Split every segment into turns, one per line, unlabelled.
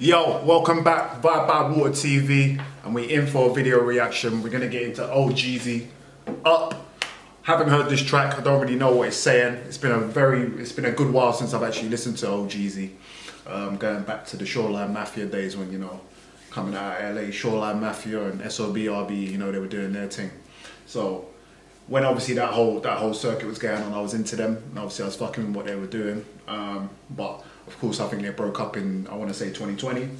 Yo, welcome back, Vibe by Water TV, and we in for a video reaction. We're gonna get into OhGeesy, Up. Haven't heard this track, I don't really know what it's saying. It's been a good while since I've actually listened to OhGeesy. Going back to the Shoreline Mafia days when, you know, coming out of LA, Shoreline Mafia and SOBRB, you know, they were doing their thing. So when obviously that whole circuit was going on, I was into them, and obviously I was fucking with what they were doing. But of course, I think they broke up in, I want to say 2020. And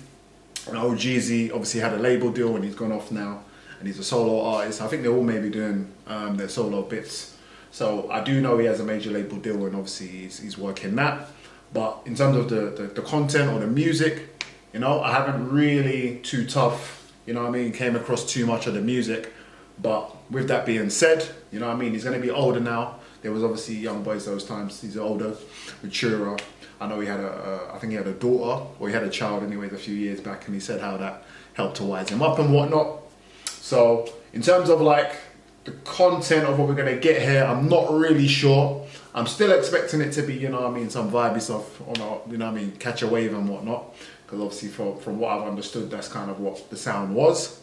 OhGeesy obviously had a label deal and he's gone off now, and he's a solo artist. I think they're all maybe doing their solo bits. So I do know he has a major label deal, and obviously he's working that. But in terms of the content or the music, you know, I haven't really too tough, you know what I mean, came across too much of the music. But with that being said, you know what I mean, he's going to be older now. There was obviously young boys those times. He's older, maturer. I know he had I think he had a daughter, or he had a child anyways a few years back, and he said how that helped to wise him up and whatnot. So in terms of like the content of what we're going to get here, I'm not really sure. I'm still expecting it to be, you know what I mean, some vibey stuff, or not, you know what I mean, catch a wave and whatnot. Because obviously from what I've understood, that's kind of what the sound was.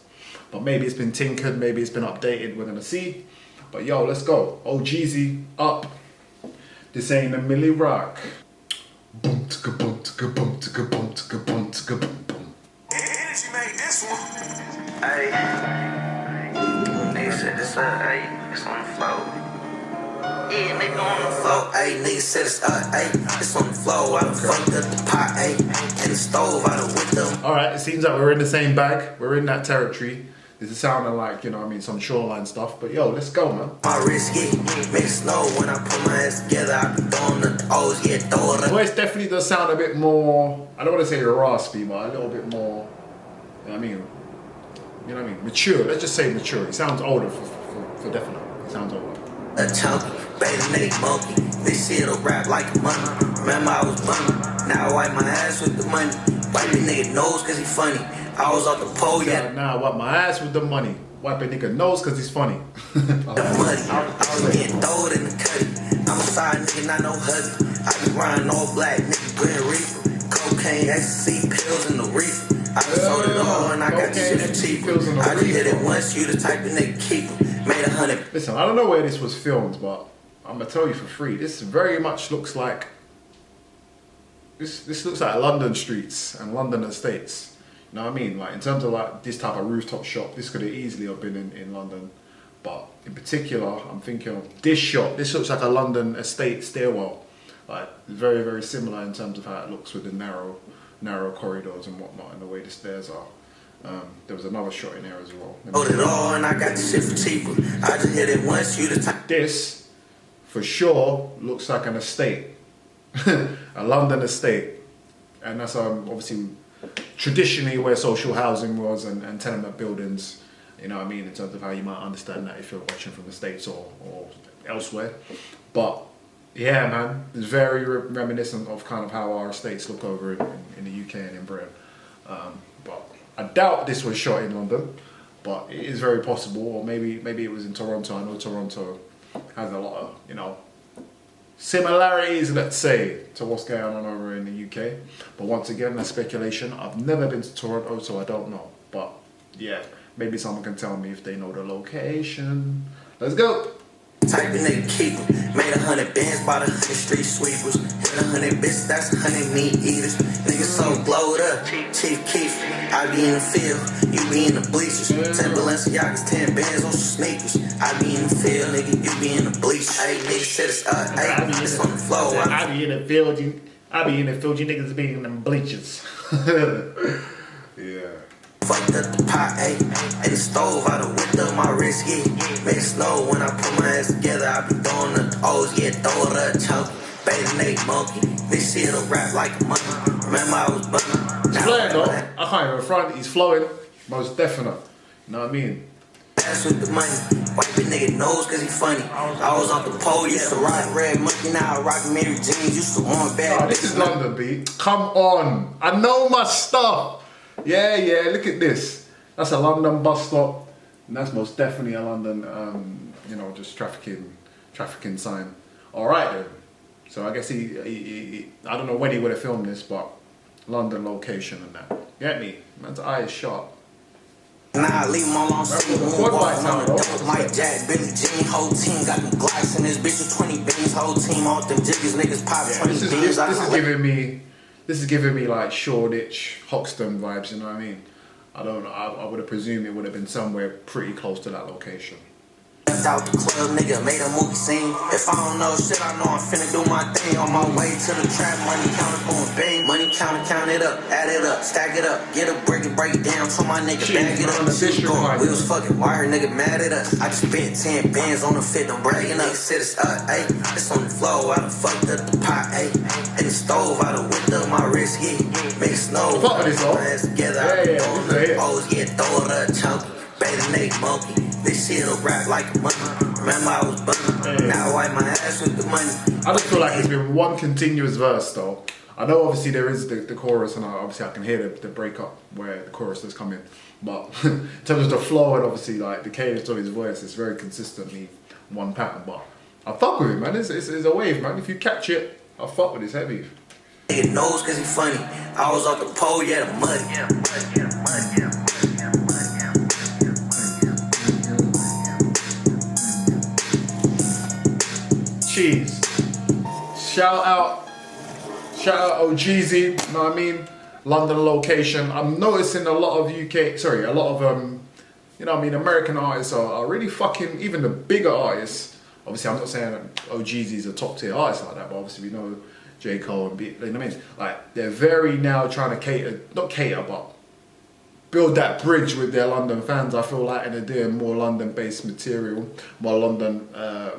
But maybe it's been tinkered, maybe it's been updated, we're gonna see. But yo, let's go. OhGeesy, Up. This ain't a Millie Rock. Boom, ticka boom, ticka boom, ticka boom, ticka boom, ticka boom, boom.
Energy made this one.
Ayy, nigga said this ayy, it's on the floor. Yeah, nigga on the floor, ayy, nigga said it's ayy, it's on the floor. I done fucked up the pot, ayy, and the stove, I done whipped them.
Alright, it seems like we're in the same bag, we're in that territory. This is sounding like, you know what I mean, some Shoreline stuff, but yo, let's go, man.
My wrist get make it snow when I put my hands together. I be throwing the O's, yeah, throw it up.
The voice definitely does sound a bit more, I don't want to say raspy, but a little bit more, you know what I mean, mature. Let's just say mature. He sounds older for definite. He sounds older.
A chunky, baby nigga monkey. They see it'll rap like a monkey. Remember I was bummy, now I wipe my ass with the money. Wipe the nigga nose cause he funny. I was off the pole, yeah.
Now I wipe my ass with the money. Wipe a nigga nose cause he's funny.
The money, I was getting throwed in the cutty. I'm a side nigga, not no husband. I be riding all black, nigga, Grim Reaper. Cocaine, ecstasy, pills, and the reefer. I just sold it all and I got the shit for cheaper. I just hit it once, you the type of nigga keeper. Made 100.
Listen, I don't know where this was filmed, but I'm gonna tell you for free. This very much looks like this looks like London streets and London estates. You know what I mean? Like in terms of like this type of rooftop shop, this could have easily have been in London. But in particular, I'm thinking of this shop. This looks like a London estate stairwell. Like very, very similar in terms of how it looks with the narrow corridors and whatnot, and the way the stairs are. There was another shot in there as well.
Sold it all and I got the shit for cheaper. I just hit it once, you the type.
This, for sure, looks like an estate. A London estate. And that's obviously traditionally where social housing was and tenement buildings, you know what I mean, in terms of how you might understand that if you're watching from the States or elsewhere. But yeah, man, it's very reminiscent of kind of how our estates look over in the UK and in Britain. But I doubt this was shot in London, but it is very possible, or maybe it was in Toronto. I know Toronto has a lot of, you know, similarities, let's say, to what's going on over in the UK. But once again, that's speculation. I've never been to Toronto, so I don't know. But yeah, maybe someone can tell me if they know the location. Let's go.
Type of nigga keeper. Made 100 bands by the 100 street sweepers. Hit 100 bitches, that's 100 meat eaters. Niggas so glowed up. Chief Keef, I be in the field, you be in the bleachers. 10 Balenciagas, 10 bands on some sneakers. I be in the field, nigga, you be in the bleachers. Ayy, nigga said it's ayy, it's on the floor.
I be in the field, you niggas be in them bleachers. Yeah.
Fucked up the pot, ayy, and the stove, I done whipped up my wrist, yeah. Make it snow when I put my hands together. I be throwing the O's, yeah, throw it up, chunky. Baby nigga monkey, they see it'll rap like a monkey. Remember I was bumming.
He's flowing though, I can't even front, he's flowing, most definite. You know what I mean?
Ass with the money, wipe a nigga nose cause he funny. I was off the pole, used to rock red monkey, now I rock Mary jeans, used to want bad.
Oh, this is London, B. Come on, I know my stuff. Yeah, look at this. That's a London bus stop, and that's most definitely a London, you know, just trafficking sign. All right then. So I guess he I don't know when he would have filmed this, but London location and that. Get me? Man's eye is sharp.
Nah, leave him alone. See
the
him
quad lights
walking on
out,
the
though.
dope. Mike Jack, Billy Jean, whole team got them Glocks in this bitch with 20 beans. Whole team off them jiggies, niggas pop 20
This
beans.
is giving me like Shoreditch, Hoxton vibes. You know what I mean? I don't know. I would have presumed it would have been somewhere pretty close to that location.
Left out the club, nigga, made a movie scene. If I don't know shit, I know I'm finna do my thing. On my way to the trap, money counter going bang. Money counter, count it up, add it up, stack it up. Get a break and break it down for my nigga, bag it up. Shit going, we was fucking wired, nigga, mad at us. I just spent 10 bands on the fit, I'm bragging up. Sit us up, ayy. It's on the floor, I done fucked up the pot, ayy. In the stove, I done whipped up my wrist, yeah. Make snow,
Fuck with this,
my ass together, always get throwed up, chunky. Beta Nate monkey, this shit'll rap like a monkey. Remember I was bumming, now I wipe my ass with the money.
I just feel like it's been one continuous verse though. I know obviously there is the chorus, and obviously I can hear the breakup where the chorus does come in. But in terms of the flow and obviously like the cadence of his voice, it's very consistently one pattern. But I fuck with it, man. It's a wave, man. If you catch it, I fuck with it. It's heavy.
Nigga knows cause he funny. I was off the pole, yeah, the mud.
Cheese. Shout out OhGeesy, you know what I mean? London location. I'm noticing a lot of you know what I mean, American artists are really fucking, even the bigger artists. Obviously, I'm not saying that OhGeesy is a top tier artist like that, but obviously we know J. Cole and you know what I mean? Like, they're very now trying to not cater, but build that bridge with their London fans. I feel like, and they're doing more London-based material, more London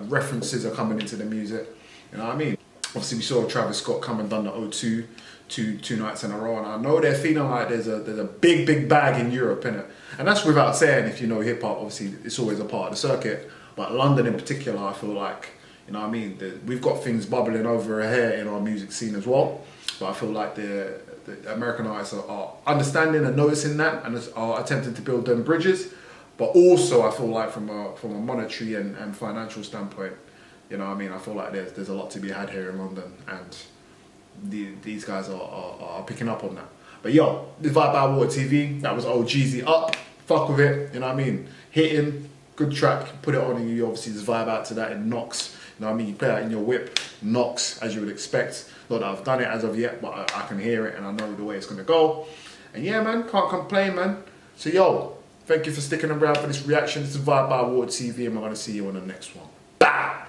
references are coming into the music. You know what I mean? Obviously, we saw Travis Scott come and done the O2 two nights in a row, and I know they're feeling like there's a big bag in Europe, innit? And that's without saying, if you know hip hop, obviously it's always a part of the circuit. But London in particular, I feel like, you know what I mean, we've got things bubbling over here in our music scene as well. But I feel like the American artists are understanding and noticing that, and are attempting to build them bridges. But also, I feel like from a monetary and financial standpoint, you know what I mean, I feel like there's a lot to be had here in London, and these guys are picking up on that. But yo, this Vibe by Water TV, that was OhGeesy Up. Fuck with it, you know what I mean? Hitting, good track, put it on, and you obviously just vibe out to that. It knocks, you know what I mean? You play that in your whip, knocks as you would expect. Not that I've done it as of yet, but I can hear it and I know the way it's gonna go. And yeah, man, can't complain, man. So yo, thank you for sticking around for this reaction. This is Vibe by Water TV, and we're gonna see you on the next one. Bye!